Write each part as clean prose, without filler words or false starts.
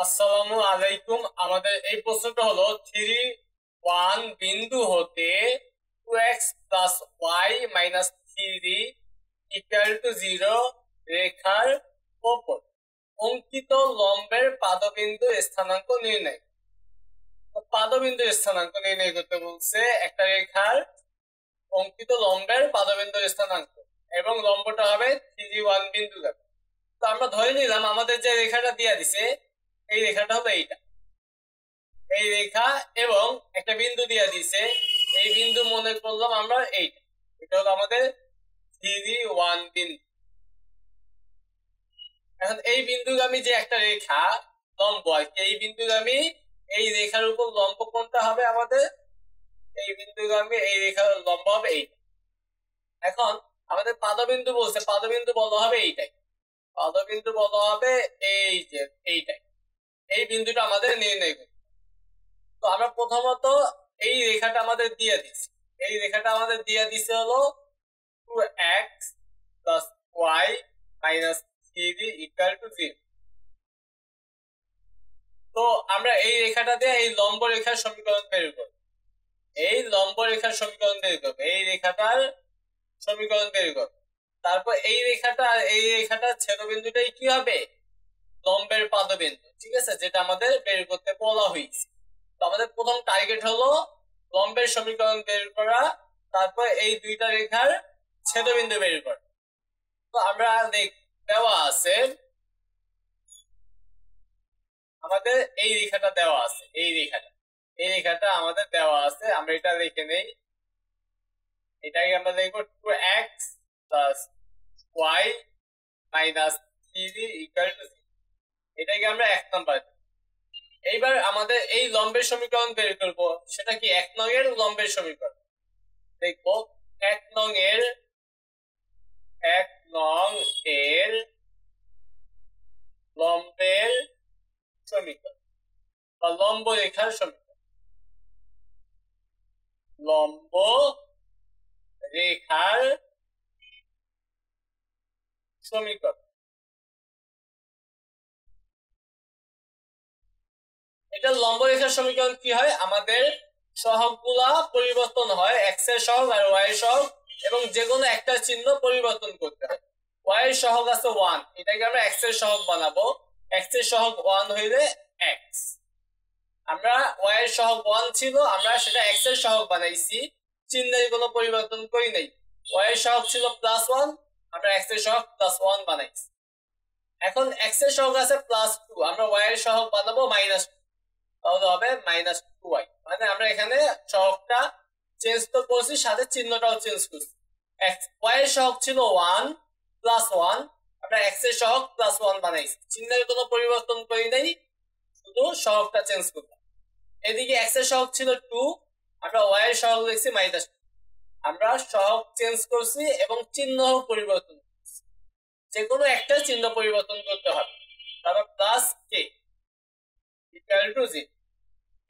আসসালামু আলাইকুম। আমাদের এই প্রশ্নটা হলো 3 1 বিন্দু হতে 2x+y-3 = 0 রেখার ওপর অঙ্কিত লম্বের পাদবিন্দু স্থানাঙ্ক নির্ণয়। পাদবিন্দু স্থানাঙ্ক নির্ণয় করতে বলছে একটা রেখার অঙ্কিত লম্বের পাদবিন্দু স্থানাঙ্ক, এবং লম্বটা হবে 3 1 বিন্দু। তো আমরা ধরে নিলাম আমাদের যে রেখাটা দিয়ে দিছে এই রেখাটা হলো এইটা, এই রেখা, এবং একটা বিন্দু দিয়ে দিছে, এই বিন্দু মনে করলাম আমরা এইটা, এটা হলো আমাদের 3 1 বিন্দু। এখন এই বিন্দুগামী যে একটা রেখা লম্ব আর কি, এই বিন্দুগামী এই রেখার উপর লম্ব কোনটা হবে আমাদের, এই বিন্দুগামী এই রেখার লম্ব হবে এইটা। এখন আমাদের পাদবিন্দু বলছে, পাদবিন্দু বলা হবে এইটাই, পাদবিন্দু বলা হবে এই যে এইটাই, এই বিন্দুটা আমাদের নির্ণয় করতে। তো আমরা প্রথমত এই রেখাটা আমাদের দিয়ে দিচ্ছি, এই রেখাটা আমাদের দিয়ে দিছে হলো 2x+y-3 = 0। তো আমরা এই রেখাটা দিয়ে এই লম্ব রেখার সমীকরণ বের করব, এই লম্ব রেখার সমীকরণ বের করব, এই রেখাটার সমীকরণ বের করব। তারপর এই রেখাটার ছেদবিন্দুটাই কি হবে, লম্বের পাদবিন্দু, ঠিক আছে, যেটা আমাদের বের করতে বলা হয়েছে। তো আমাদের প্রথম টার্গেট হলো লম্বের সমীকরণ বের করা, তারপর এই দুইটা রেখার ছেদবিন্দু বের করা। তো আমরা দেওয়া আছে আমাদের এই রেখাটা দেওয়া আছে, এই রেখাটা আমাদের দেওয়া আছে, আমরা এটা লিখে নেই। এটাকে আমরা লিখব 2x+y-3 = 0। এটাকে আমরা 1 নাম্বার। এইবার আমাদের এই লম্বের সমীকরণ বের করব, সেটা কি 1 নং এর লম্বের সমীকরণ। দেখবো 1 নং এর লম্বের সমীকরণ বা লম্ব রেখার সমীকরণ, লম্ব রেখার সমীকরণ। এটা লম্ব রেখার সমীকরণ কি হয়, আমাদের সহগগুলা পরিবর্তন হয়, এক্স এর সহগ আর ওয়াই এর সহগ, এবং যে কোনো একটা চিহ্ন পরিবর্তন করতে হয়। ওয়াই এর সহগ আছে 1, এটাকে আমরা এক্স এর সহগ বানাবো, এক্স এর সহগ 1 হইলে এক্স, আমরা ওয়াই এর সহগ 1 ছিল, আমরা সেটা এক্স এর সহগ বানাইছি, চিহ্নের কোনো পরিবর্তন করি নাই। ওয়াই এর সহগ ছিল +1, আমরা এক্স এর সহগ +1 বানাইছি। এখন এক্স এর সহগ আছে +2, আমরা ওয়াই এর সহগ বানাবো -2, তাহলে হবে -2y। মানে আমরা এখানে সহগটা চেঞ্জ তো করছি, সাথে চিহ্নটাও চেঞ্জ করছি। ওয়াই এর সহগ ছিল 1 +1, আমরা এক্স এর সহগ +1 বানাইছি, চিহ্নের কোনো পরিবর্তন করি নাই, শুধু সহগটা চেঞ্জ করলাম। এদিকে এক্স এর সহগ ছিল 2, আমরা ওয়াই এর সহগ লিখছি -2, আমরা সহগ চেঞ্জ করছি এবং চিহ্ন পরিবর্তন করছি, যে কোনো একটা চিহ্ন পরিবর্তন করতে হবে। তারপর +k = 0।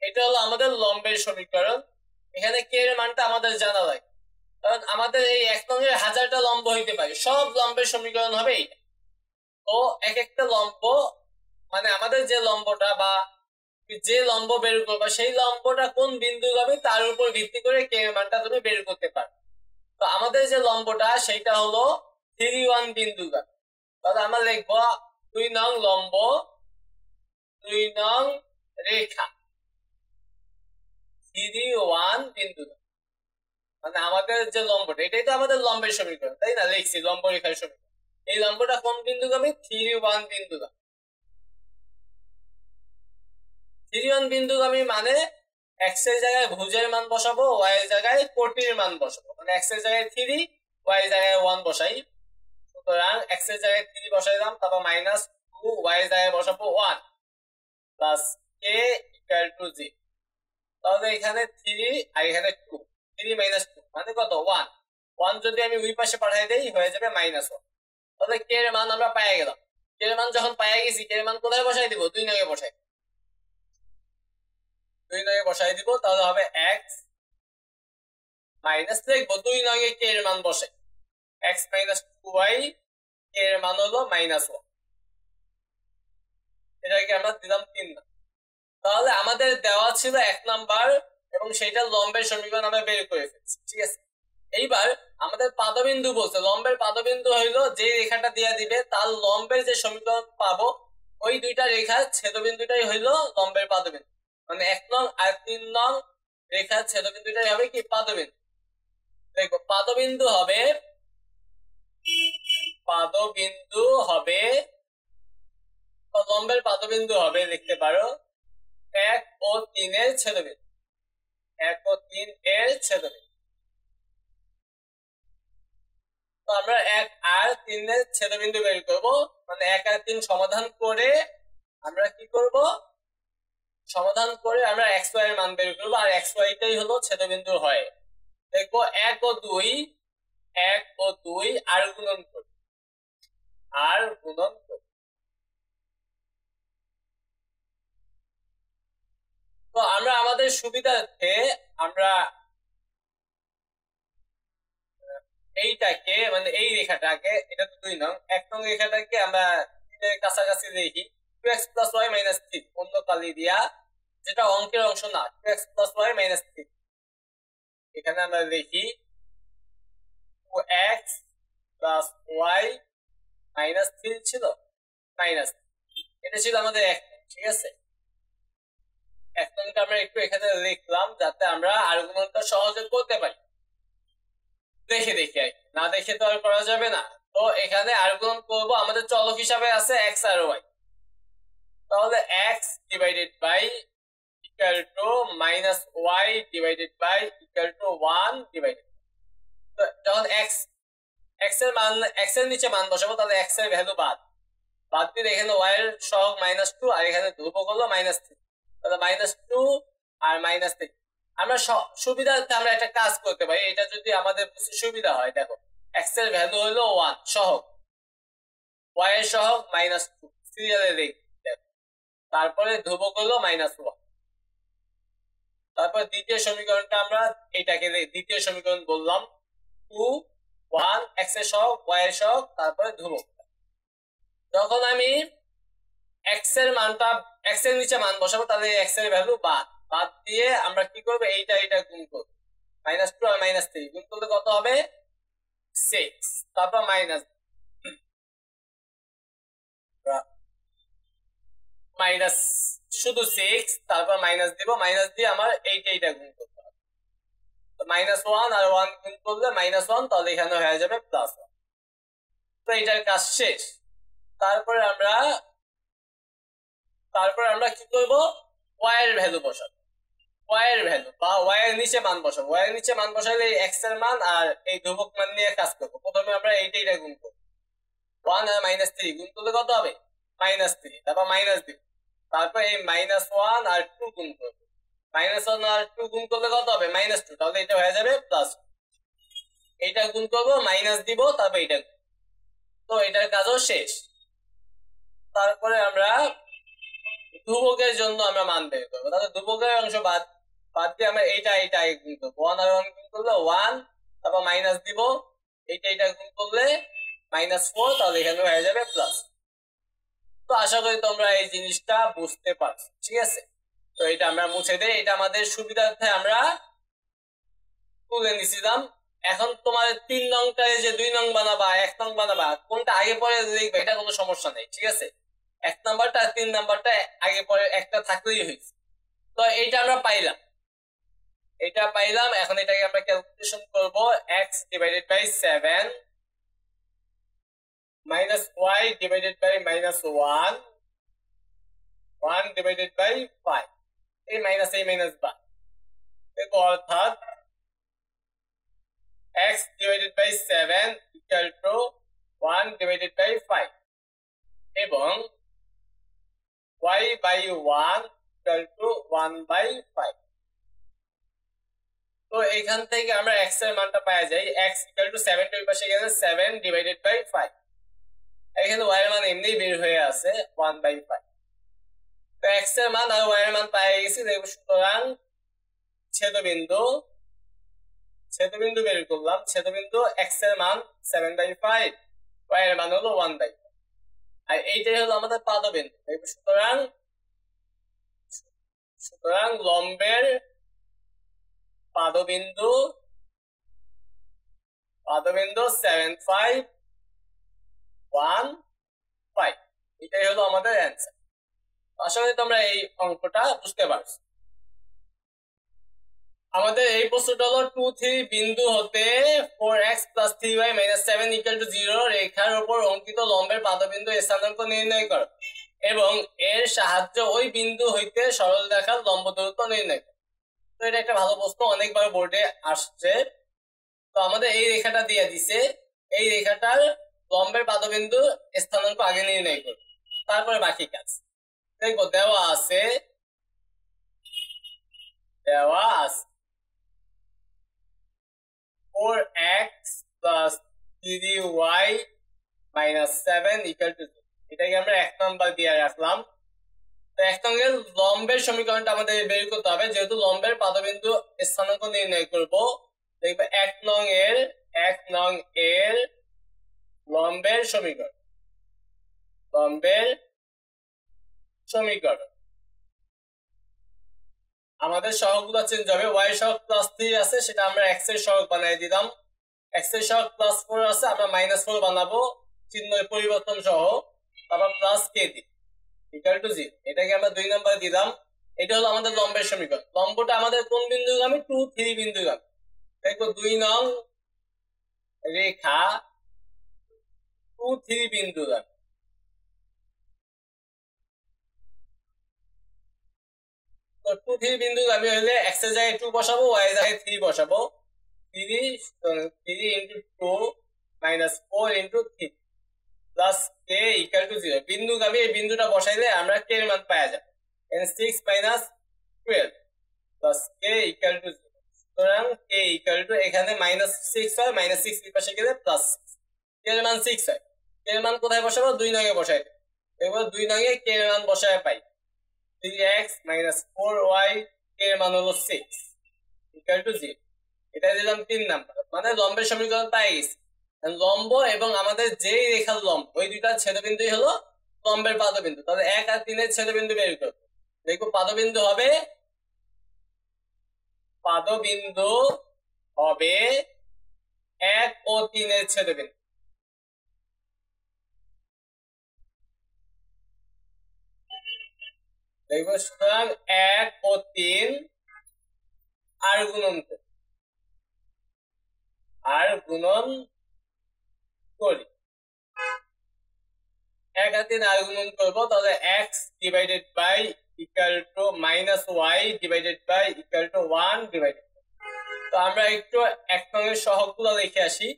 এটা হলো আমাদের লম্বের সমীকরণ। এখানে কে এর মানটা আমাদের জানা লাগে, কারণ আমাদের এই 1 নং এর 1000টা লম্ব হইতে পারে, সব লম্বের সমীকরণ হবে এইটা। তো এক একটা লম্ব মানে আমাদের যে লম্বটা বা যে লম্ব বের করবা, সেই লম্বটা কোন বিন্দুগামী তার উপর ভিত্তি করে কে এর মানটা তুমি বের করতে পারো। তো আমাদের যে লম্বটা সেটা হলো 3 1 বিন্দুগামী, তাহলে আমরা লিখবো 2 নং লম্ব, 2 নং রেখা 3 1 বিন্দু। মানে আমাদের যে লম্বটা, এটাই তো আমাদের লম্বের সমীকরণ, তাই না, লিখছি লম্ব রেখার সমীকরণ। এই লম্বটা কোন বিন্দুগামী, 3 1 বিন্দুগামী। 3 1 বিন্দুগামী মানে এক্স এর জায়গায় ভুজের মান বসাবো, ওয়াই এর জায়গায় কোটির মান বসাবো, মানে এক্স এর জায়গায় 3, ওয়াই এর জায়গায় 1 বসাই। সুতরাং এক্স এর জায়গায় 3 বসাইলাম, তারপর -2, ওয়াই এর জায়গায় বসাবো 1, প্লাস k = 0। তাহলে এখানে 3 আর এখানে 2, 3 - 2 মানে কত, 1। 1 যদি আমি ওই পাশে পাঠিয়ে দেই হয়ে যাবে -1। তাহলে k এর মান আমরা পেয়ে গেলাম। k এর মান যখন পেয়ে গেছি, k এর মান কোথায় বসাই দিব, 2 নং এ বসাই, 2 নং এ বসাই দিব, তাহলে হবে x মাইনাস, লিখবো 2 নং এ k এর মান বসে, x - 2y, k এর মান হলো -1। এটাকে আমরা দিলাম 3 নং। তাহলে আমাদের দেওয়া ছিল 1 নাম্বার এবং সেটা লম্বের সমীকরণ আমরা বের করে ফেলছি, ঠিক আছে। এইবার আমাদের পাদবিন্দু বলছে, লম্বের পাদবিন্দু হইলো যে রেখাটা দিয়ে দিবে তার লম্বের যে সমীকরণ পাবো ওই দুইটা রেখার ছেদবিন্দুটাই হইলো লম্বের পাদবিন্দু, মানে 1 নং আর 3 নং রেখার ছেদবিন্দুটাই হবে কি পাদবিন্দু। দেখো পাদবিন্দু হবে লম্বের পাদবিন্দু হবে লিখতে পারো 1 ও 3 এর ছেদবিন্দু, 1 ও 3 এর ছেদবিন্দু। তো আমরা 1 আর 3 এর ছেদবিন্দু বের করব, মানে 1 আর 3 সমাধান করে আমরা কি করব, সমাধান করে আমরা x y এর মান বের করব, আর x y টাই হলো ছেদবিন্দু হয়। দেখো 1 ও 2 আর গুণন করি, তো আমরা আমাদের সুবিধার্থে আমরা এইটাকে মানে এই রেখাটাকে, এটা তো 2 নং, 1 নং রেখাটাকে আমরা কাছাকাছি দেখি 2x + y - 3 অন্য কালি দিয়া, যেটা অঙ্কের অংশ না, 2x + y - 3। এখানে আমরা লিখি 2x + y - 3 ছিল মাইনাস, এটা ছিল আমাদের 1 নং, ঠিক আছে। 1 নংটা আমরা একটু এখানে লিখলাম যাতে আমরা আর্গুমেন্টটা সহজে করতে পারি, দেখে দেখে, না দেখে তো আর করা যাবে না। তো এখানে আর্গুমেন্ট করব, আমাদের চলক হিসাবে আছে x আর y, তাহলে x divided by equal to minus y divided by equal to 1 divided. তো যখন x এর নিচে মান বসাবো তাহলে x এর ভ্যালু বাদ দিলে এখানে y এর সহগ -2 আর এখানে ধ্রুবক হলো -3, তাহলে -2 আর -3। আমরা সুবিধার্থে আমরা একটা কাজ করতে পারি, এটা যদি আমাদের সুবিধা হয়, দেখো x এর ভ্যালু হলো 1 সহগ, y এর সহগ -2 সিরিয়ালে দেখো, তারপরে ধ্রুবক হলো -1। তারপর দ্বিতীয় সমীকরণটা আমরা এটাকে দ্বিতীয় সমীকরণ বললাম 2 1 x এর সহগ y এর সহগ তারপরে ধ্রুবক। যখন আমি x এর নিচে মান বসাবো তাহলে x এর ভ্যালু বাদ দিয়ে আমরা কি করব, এইটা গুণ করব, -2 আর -3 গুণ করলে কত হবে 6, তারপর শুধু 6, তারপর মাইনাস দিব, মাইনাস দিয়ে আমার এইটা গুণ করতে হবে, তো -1 আর 1 গুণ করলে -1, তাহলে এখানে হয়ে যাবে +1। তো এইটার কাজ শেষ। তারপরে আমরা কি করব, y এর ভ্যালু বসাবো, y এর ভ্যালু বা y এর নিচে মান বসাবো। y এর নিচে মান বসালে x এর মান আর এই ধ্রুবক মান নিয়ে কাজ করব। প্রথমে আমরা এইটা গুণ করব, 1 আর -3 গুণ করলে কত হবে -3, তারপর মাইনাস দিব, তারপর এই -1 আর 2 গুণ করব, -1 আর 2 গুণ করলে কত হবে -2, তাহলে এটা হয়ে যাবে প্লাস। এইটা গুণ করব, মাইনাস দিব, তারপর এইটা, তো এটার কাজও শেষ। তারপরে আমরা ধ্রুবকের জন্য আমরা মান বের করবো, তাহলে ধ্রুবকের অংশ বাদ দিয়ে আমরা এইটা গুণ করবো, 1 আর 1 গুণ করলে 1, তারপর মাইনাস দিব, এইটা গুণ করলে -4, তাহলে এখানে হয়ে যাবে প্লাস। তো আশা করি তোমরা এই জিনিসটা বুঝতে পারছো, ঠিক আছে। তো এটা আমরা মুছে দেই, এটা আমাদের সুবিধার্থে আমরা তুলে নিছিলাম। এখন তোমার 3 নংটায় যে 2 নং বানাবা 1 নং বানাবা, কোনটা আগে পরে লিখবে এটা কোনো সমস্যা নেই, ঠিক আছে। 1 নাম্বারটা আর 3 নাম্বারটা আগে পরে একটা থাকলেই হয়েছে। তো এইটা আমরা পাইলাম, এখন এটাকে আমরা ক্যালকুলেশন করব, x divided by 7 minus y divided by -1 1 divided by 5, এই মাইনাস বাদ, অর্থাৎ x divided by 7 equal to 1 divided by 5 এবং y by 1 equal to 1 by 5। তো এখান থেকে আমরা x এর মানটা পাওয়া যায়, x equal to 7 এর পাশে গেলে 7 divided by 5, এখানে y এর মান এমনি বের হয়ে আছে 1 by 5। তো x এর মান আর y এর মান পেয়ে গেছি, দেখো সুতরাং ছেদবিন্দু বের করলাম, ছেদবিন্দু x এর মান 7/5, y এর মান হলো 1/5। আর এইটাই হলো আমাদের পাদবিন্দু। সুতরাং সুতরাং লম্বের পাদবিন্দু 7515, এটাই হলো আমাদের অ্যান্সার। আশা করি তোমরা এই অঙ্কটা বুঝতে পারছো। আমাদের এই প্রশ্নটা হলো 2, 3 বিন্দু হতে 4x + 3y - 7 = 0 রেখার উপর অঙ্কিত লম্বের পাদবিন্দু স্থানাঙ্ক নির্ণয় করো এবং এর সাহায্যে ওই বিন্দু হইতে সরল রেখার লম্ব দূরত্ব নির্ণয় করো। তো এটা একটা ভালো প্রশ্ন, অনেকবার বোর্ডে আসছে। তো আমাদের এই রেখাটা দিয়ে দিছে, এই রেখাটার লম্বের পাদবিন্দু স্থানাঙ্ক আগে নির্ণয় করো, তারপরে বাকি কাজ দেখবো। দেওয়া আছে 4x + 3y - 7 = 0। এটাকে আমরা 1 নাম্বার দিয়ে রাখলাম। তো 1 নংয়ের লম্বের সমীকরণটা আমাদের বের করতে হবে, যেহেতু লম্বের পাদবিন্দু স্থানাঙ্ক নির্ণয় করব। দেখবে 1 নং এর লম্বের সমীকরণ আমাদের সহগগুলো চেঞ্জ হবে। y সহগ +3 আছে, সেটা আমরা x এর সহগ বানিয়ে দিলাম। x এর সহগ +4 আছে, আমরা -4 বানাবো চিহ্ন পরিবর্তন সহ, তারপর +k দিই = 0। এটাকে আমরা 2 নাম্বার দিলাম। এটা হলো আমাদের লম্বের সমীকরণ। লম্বটা আমাদের কোন বিন্দুগামী? 2, 3 বিন্দুগামী। দেখো 2 নং রেখা 2, 3 বিন্দুগামী। তো 2, 3 বিন্দুগামী হলে x এর জায়গায় 2 বসাবো, y এর জায়গায় 3 বসাবো। 3 × 2 - 4 × 3 + k = 0। বিন্দুগামী এই বিন্দুটা বসাইলে আমরা k এর মান পাওয়া যাবে। 6 - 12 + k = 0। সুতরাং k = এখানে -6 হয়, -6 এর পাশে গেলে +6। k এর মান 6 হয়। k এর মান কোথায় বসাবো? 2 নং এ বসাই দেব। এবার 2 নং এ k এর মান বসায় পাই 3x - 4y, k এর মান হলো 6 = 0। এটা দিলাম 3 নাম্বার, মানে লম্বের সমীকরণ পাই গেছি। লম্ব এবং আমাদের যেই রেখার লম্ব, ওই দুইটার ছেদবিন্দুই হলো লম্বের পাদবিন্দু। তাহলে 1 আর 3 এর ছেদবিন্দু বের করব। দেখো পাদবিন্দু হবে 1 ও 3 এর ছেদবিন্দু। দেখবো সুতরাং 1 ও 3 আর গুণন করি। 1 আর 3 আর গুণন করবো, তাহলে x / -y / 1 তো আমরা একটু 1 নং এর সহগগুলো লিখে আসি।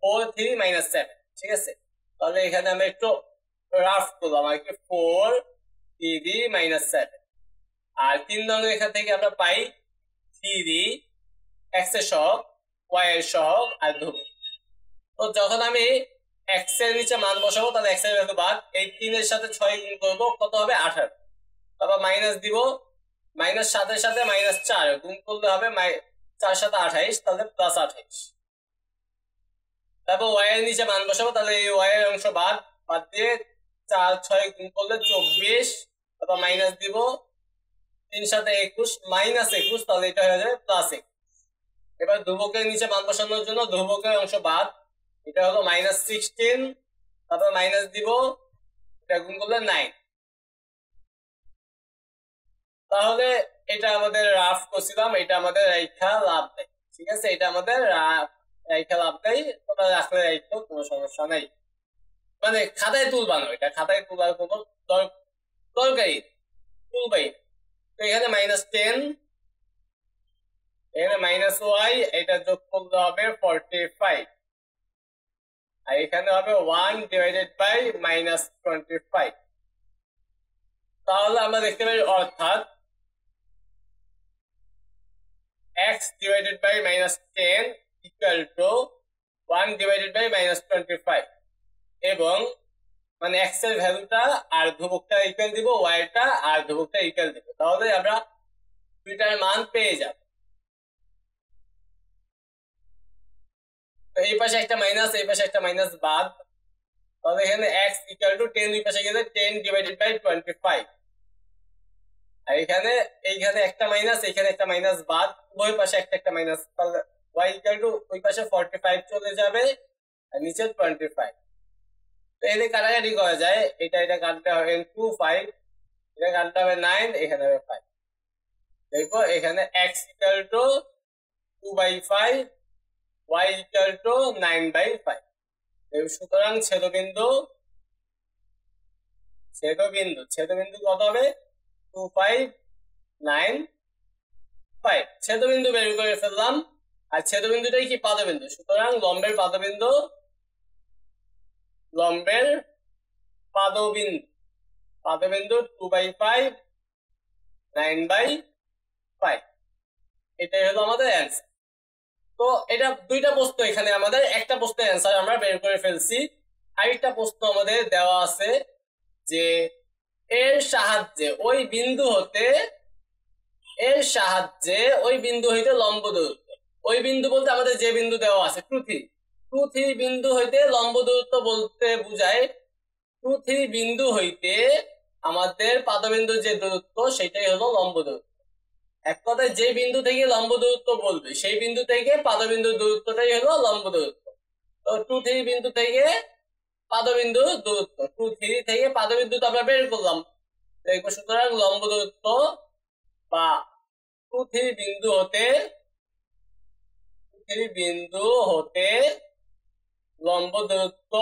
4, 3 - 7, ঠিক আছে। তাহলে এখানে আমরা একটু রাফ করলাম, 4, 3 - 7। আর 3 নং রেখা থেকে আমরা পাই 3 x এর সহগ, y এর সহগ আর ধ্রুবক। তো যখন আমি x এর নিচে মান বসাবো, তাহলে x এর ভ্যালু বাদ, এই 3 এর সাথে 6 গুণ করবো, কত হবে? 18। তারপর মাইনাস দিব, -7 এর সাথে -4 গুণ করলে হবে 4 × 7 = 28, তাহলে +28। তারপর y এর নিচে মান বসাবো, তাহলে এই y এর অংশ বাদ দিয়ে 4, 6 গুণ করলে 24, তারপর মাইনাস দিব, 3 × 7 = 21, -21, তাহলে এটা হয়ে যাবে +21। এবার ধ্রুবকের নিচে মান বসানোর জন্য ধ্রুবকের অংশ বাদ, এটা হলো -16, তারপর মাইনাস দিব, এটা গুণ করলে 9। তাহলে এটা আমাদের রাফ করছিলাম, এটা আমাদের রেখা লাভ দেয়, ঠিক আছে। এটা আমাদের রেখা লাভ দেয়, তোমরা রাখলে রাখতো, কোনো সমস্যা নাই। মানে খাতায় তুলবানো, এটা খাতায় তোলার কোনো দরকারই তুলবাই। তো এখানে -10, এখানে -y, এটা যোগ করলে হবে 45, আর এখানে হবে 1 / -25। তাহলে আমরা দেখতে পাই, অর্থাৎ x / -10 = 1 / -25, এবং মানে x এর ভ্যালুটা আর ধ্রুবকটা ইকুয়াল দিব, y টা আর ধ্রুবকটা ইকুয়াল দিব, তাহলে আমরা দুইটার মান পেয়ে যাব। তো এই পাশে একটা মাইনাস, এই পাশে একটা মাইনাস বাদ, তাহলে এখানে x ইকুয়াল টু 10 দুই পাশে গেলে 10 ডিভাইডেড বাই 25 আর এইখানে একটা মাইনাস এখানে একটা মাইনাস বাদ উভয় পাশে একটা মাইনাস তাহলে y ইকুয়াল টু ওই পাশে 45 চলে যাবে আর নিচে 25 তো এতে কাটাকাটি করা যায় এটা কাটতে হবে 2 5 এটা কাটতে হবে 9 এখানে হবে 5 দেখো এখানে x equal to 2/5 y equal to 9/5 সুতরাং ছেদবিন্দু কত হবে 2 5 9 5 ছেদবিন্দু বের করে ফেললাম আর ছেদবিন্দুটাই কি পাদবিন্দু সুতরাং লম্বের পাদবিন্দু 2/5 9/5 এটাই হলো আমাদের অ্যান্সার তো এটা দুইটা প্রশ্ন এখানে আমাদের একটা প্রশ্নের অ্যান্সার আমরা বের করে ফেলছি আরেকটা প্রশ্ন আমাদের দেওয়া আছে যে এর সাহায্যে ওই বিন্দু হইতে লম্ব দূরত্ব ওই বিন্দু বলতে আমাদের যে বিন্দু দেওয়া আছে 2 3 বিন্দু হইতে লম্ব দূরত্ব বলতে বোঝায় 2 3 বিন্দু হইতে আমাদের পাদবিন্দুর যে দূরত্ব সেটাই হলো লম্ব দূরত্ব এক কথায় যে বিন্দু থেকে লম্ব দূরত্ব বলবে সেই বিন্দু থেকে পাদবিন্দুর দূরত্বটাই হলো লম্ব দূরত্ব তো 2 3 বিন্দু থেকে পাদবিন্দুর দূরত্ব 2 3 থেকে পাদবিন্দু তো আমরা বের করলাম দেখো সুতরাং লম্ব দূরত্ব বা 2 3 বিন্দু হতে লম্ব দূরত্ব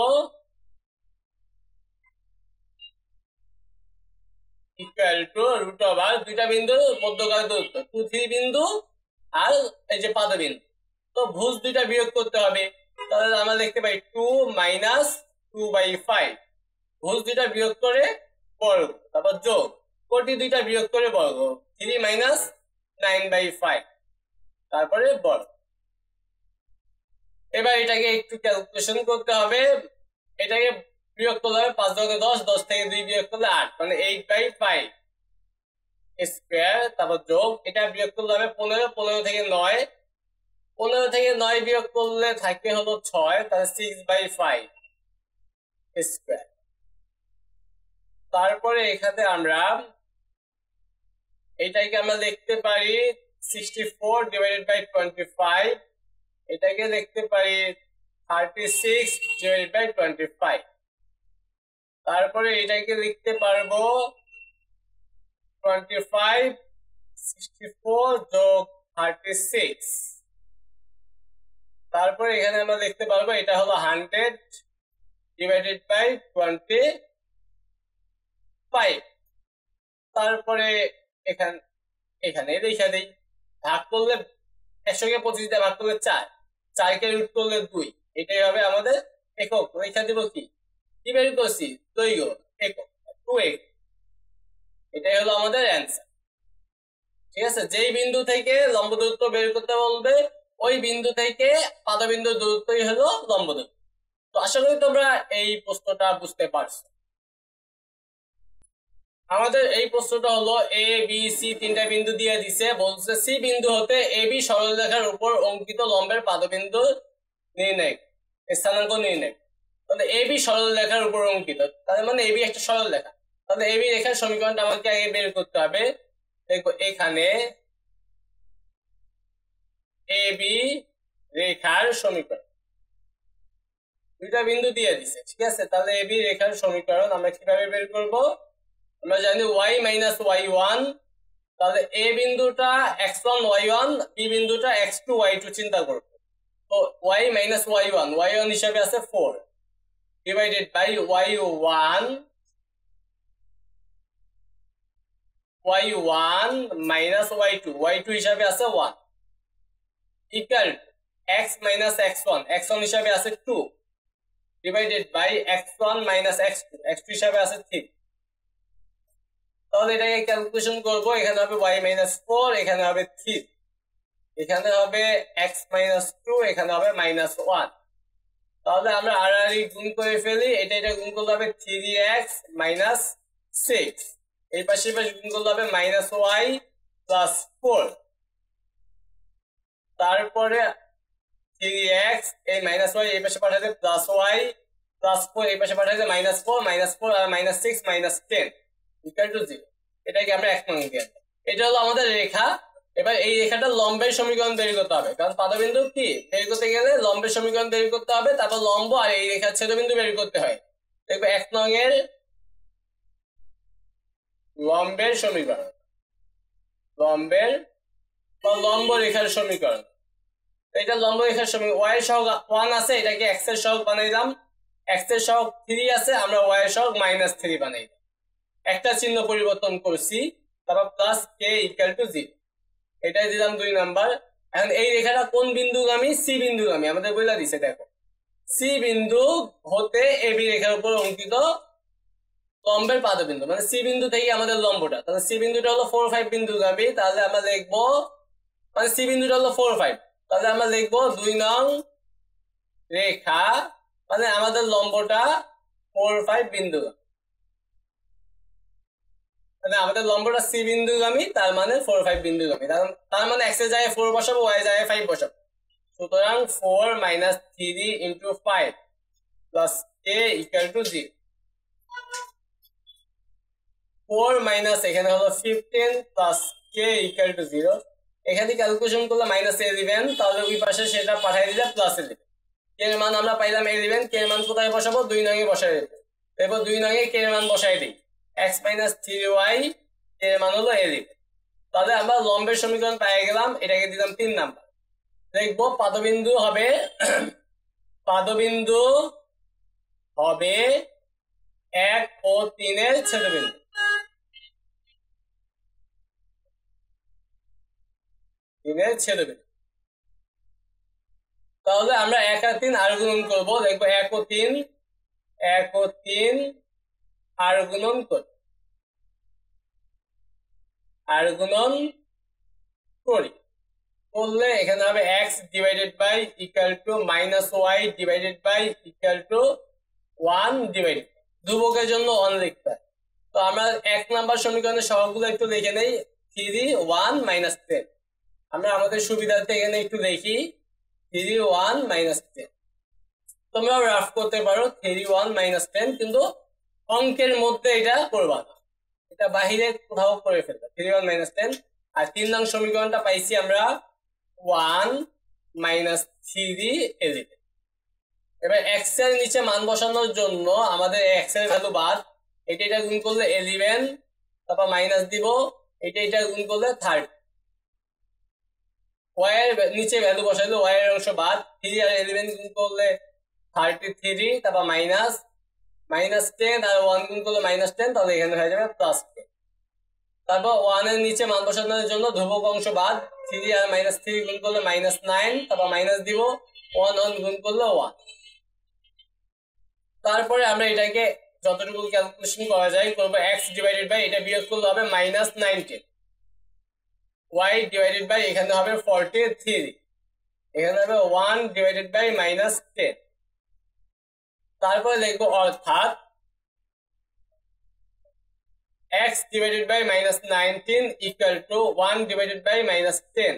ইকুয়াল টু রুট ওভার দুইটা বিন্দুর মধ্যকার দূরত্ব 2 3 বিন্দু আর এই যে পাদবিন্দু তো ভুজ দুইটা বিয়োগ করতে হবে তাহলে আমরা লিখতে পারি 2 মাইনাস 2/5 ভুজ দুইটা বিয়োগ করে বর্গ তারপর যোগ কোটি দুইটা বিয়োগ করে বর্গ 3 মাইনাস 9/5 তারপরে বর্গ এবার এটাকে একটু ক্যালকুলেশন করতে হবে এটাকে বিয়োগ করলে হবে 5 × 10 10 থেকে 2 বিয়োগ করলে 8 মানে 8/5 স্কয়ার তারপর যোগ এটা বিয়োগ করলে হবে 15 থেকে 9 বিয়োগ করলে থাকে হলো 6 তাহলে 6/5 স্কয়ার তারপরে এখানে আমরা এটাকে আমরা লিখতে পারি 64 ডিভাইডেড বাই 25 এটাকে লিখতে পারি 36 ডিভাইডেড বাই 25 তারপরে এটাকে লিখতে পারবো 25 64 যোগ 36 তারপরে এখানে আমরা লিখতে পারবো এটা হলো 100 ডিভাইডেড বাই 25 তারপরে এখানে লিখে দেই ভাগ করলে 100 কে 25 দিয়ে ভাগ করলে 4 কে রুট করলে 2 এটাই হবে আমাদের একক রেখা দিব কি বের করছি দৈর্ঘ্য একক 2x এটাই হলো আমাদের অ্যান্সার ঠিক আছে যেই বিন্দু থেকে লম্ব দূরত্ব বের করতে বলবে ওই বিন্দু থেকে পাদবিন্দুর দূরত্বই হলো লম্ব দূরত্ব তো আশা করি তোমরা এই প্রশ্নটা বুঝতে পারছো আমাদের এই প্রশ্নটা হলো এ বি সি তিনটা বিন্দু দিয়ে দিছে বলছে সি বিন্দু হতে এ বি সরলরেখার উপর অঙ্কিত লম্বের পাদবিন্দু নির্ণয় স্থানাঙ্ক নির্ণয় তাহলে এ বি সরলরেখার উপর অঙ্কিত তার মানে এ বি একটা সরলরেখা তাহলে এ বি রেখার সমীকরণটা আমাকে আগে বের করতে হবে দেখো এখানে এ বি রেখার সমীকরণ দুইটা বিন্দু দিয়ে দিছে ঠিক আছে তাহলে এ বি রেখার সমীকরণ আমরা কিভাবে বের করব আমরা জানি y মাইনাস y1 তাহলে a বিন্দুটা x1 y1 b বিন্দুটা x2 y2 চিন্তা করব তো y মাইনাস y1 হিসাবে আছে 4 divided by y1 minus y2 হিসাবে আছে 1 ইকুয়াল x মাইনাস x1 হিসাবে আছে 2 divided by x1 minus x2 হিসাবে আছে 3 তাহলে এটাকে ক্যালকুলেশন করব এখানে হবে y মাইনাস 4 এখানে হবে 3 এখানে হবে x মাইনাস 2 এখানে হবে মাইনাস 1 তাহলে আমরা আড়াআড়ি গুণ করে ফেলি এটা গুণ করলে হবে 3x মাইনাস 6 এই পাশে গুণ করলে হবে মাইনাস y প্লাস 4 তারপরে 3x এই মাইনাস y এই পাশে পাঠাতে প্লাস y +4 এই পাশে পাঠাইলে -4 আর -6 -10 ইকুয়াল টু 0। এটাকে আমরা 1 নং দিয়ে, এটা হলো আমাদের রেখা। এবার এই রেখাটা লম্বের সমীকরণ তৈরি করতে হবে, কারণ পাদবিন্দু কি বের করতে গেলে লম্বের সমীকরণ তৈরি করতে হবে, তারপর লম্ব আর এই রেখার ছেদবিন্দু বের করতে হয়। দেখবে 1 নং এর লম্বের সমীকরণ, লম্ব রেখার সমীকরণ। এটা লম্ব রেখার সমীকরণ, y এর সহগ 1 আছে, এটাকে x এর সহগ বানাইলাম, x এর সহগ 3 আছে, আমরা y এর সহগ -3 বানাইলাম, একটা চিহ্ন পরিবর্তন করছি, তারপর প্লাস k ইকুয়াল টু 0, এটাই দিলাম 2 নাম্বার। এখন এই রেখাটা কোন বিন্দুগামী? সি বিন্দুগামী, আমাদের বইলা দিছে, দেখো সি বিন্দু হতে এবি রেখার উপর অঙ্কিত লম্বের পাদবিন্দু, মানে সি বিন্দু থেকে আমাদের লম্বটা, তাহলে সি বিন্দুটা হলো 4 5 বিন্দুগামী, তাহলে আমরা লিখবো, মানে সি বিন্দুটা হলো 4 5, তাহলে আমরা লিখবো 2 নং রেখা, মানে আমাদের লম্বটা 4 5 বিন্দুগামী, মানে আমাদের লম্বটা সি বিন্দুগামী, তার মানে 4 5 বিন্দুগামী, তার মানে x এর জায়গায় 4 বসাবো, y এর জায়গায় 5 বসাবো, সুতরাং 4 - 3 × 5 plus k equal to 0। 4 minus এখানে হলো 15 প্লাস k ইকুয়াল টু 0, এখানে ক্যালকুলেশন করলে -11, তাহলে ওই পাশে সেটা পাঠিয়ে দিলে +11, k এর মান আমরা পাইলাম 11, k এর মান কোথায় বসাবো? 2 নং এ বসাই দেব, এরপর 2 নং এ k এর মান বসাই দিই, x - 3y, k এর মান হলো 11, তাহলে আমরা লম্বের সমীকরণ পেয়ে গেলাম, এটাকে দিলাম 3 নাম্বার। দেখবো পাদবিন্দু হবে 1 ও 3 এর ছেদবিন্দু, তাহলে আমরা 1 আর 3 আর গুণন করবো, দেখবো 1 ও 3 আর গুণন করলে এখানে হবে x divided by equal to -y divided by equal to 1 divided, ধ্রুবকের জন্য 1 লিখতে হয়। তো আমরা 1 নাম্বার সমীকরণের সহগগুলো একটু লিখে নেই, 3 1 -10, আমরা আমাদের সুবিধার্থে এখানে একটু দেখি 3 1 -10, তোমরা রাফ করতে পারো 3 1 -10, কিন্তু অঙ্কের মধ্যে এটা করবা না, এটা বাহিরে কোথাও করে ফেলবে 3 1 -10। আর 3 নং সমীকরণটা পাইছি আমরা 1 - 3 11। এবার x এর নিচে মান বসানোর জন্য আমাদের x এর ভ্যালু বাদ, এটা গুণ করলে 11, তারপর মাইনাস দিব, এটা গুণ করলে 30, y এর নিচে ভ্যালু বসাইলে y এর অংশ বাদ, 3 আর 11 গুণ করলে 33, তারপর -10 আর 1 গুণ করলে -10, তাহলে এখানে হয়ে যাবে +10। তারপর 1 এর নিচে মান বসানোর জন্য ধ্রুবক অংশ বাদ, 3 আর -3 গুণ করলে -9, তারপর মাইনাস দিব, 1 গুণ করলে 1। তারপরে আমরা এটাকে যতটুকু ক্যালকুলেশন করা যায় করবো, x ডিভাইডেড বাই এটা বিয়োগ করলে হবে -19, y ডিভাইডেড বাই এখানে হবে 43, এখানে হবে 1 ডিভাইডেড বাই -10। তারপরে লিখবো অর্থাৎ x divided by -19 equal to 1 divided by -10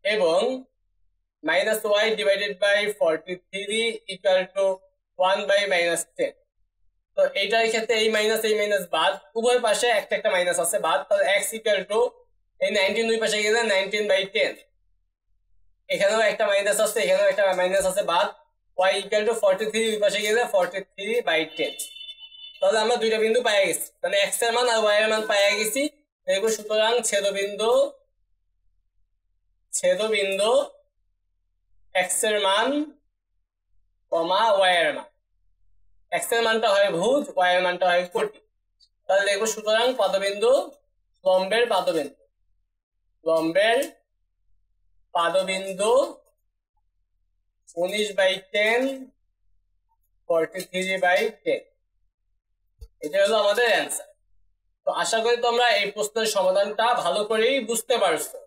এবং -y divided by 43 equal to 1 by -10। তো এইটার ক্ষেত্রে এই মাইনাস বাদ, উভয় পাশে একটা মাইনাস আছে বাদ, তাহলে x ইকুয়াল টু এই 19 দুই পাশে গেলে 19/10, এখানেও একটা মাইনাস আছে, এখানেও একটা মাইনাস আছে বাদ, y ইকুয়াল টু 43 দুই পাশে গেলে 43/10। তাহলে আমরা দুইটা বিন্দু পাইয়া গেছি, মানে x এর মান আর y এর মান পাইয়া গেছি। দেখবো সুতরাং ছেদবিন্দু x এর মান কমা y এর মান, x এর মানটা হয় ভুজ, y এর মানটা হয় কোটি। তাহলে দেখবো সুতরাং লম্বের পাদবিন্দু 19/10 43/10, এটা হলো আমাদের অ্যান্সার। তো আশা করি তোমরা এই প্রশ্নের সমাধানটা ভালো করেই বুঝতে পারছো।